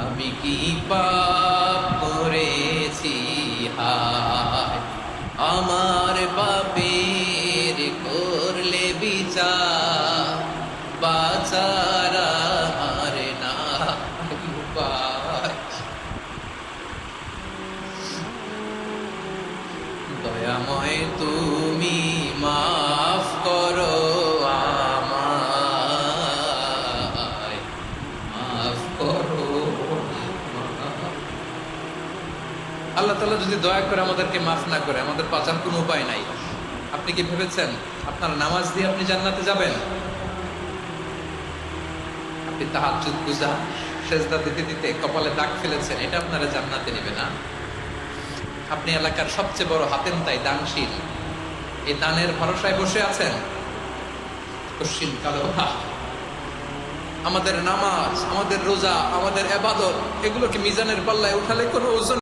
আমি কি পাপ করেছি, হায় আমার পাপের করলে বিচার, বাঁচার আমার নাই উপায়। দয়াময় তুমি মাফ করো আমায়, মাফ করো। আল্লাহ তাআলা যদি দয়া করে আমাদেরকে মাফ না করে, আমাদের বাঁচার কোনো উপায় নাই। আপনি কি ভেবেছেন আপনার নামাজ দিয়ে আপনি জান্নাতে যাবেন? আপনি তাহাজ্জুদ গুজার, সেজদা দিতে দিতে কপালে দাগ ফেলেছেন, এটা আপনারা জান্নাতে নেবে না। আপনি এলাকার সবচেয়ে বড় হাতেম তাই দানশীল, এই দানের ভরসায় বসে আছেন। কশিন কালো আমাদের নামাজ, আমাদের রোজা, আমাদের ইবাদত, এগুলোকে মিজানের পাল্লায় উঠালে কোনো ওজন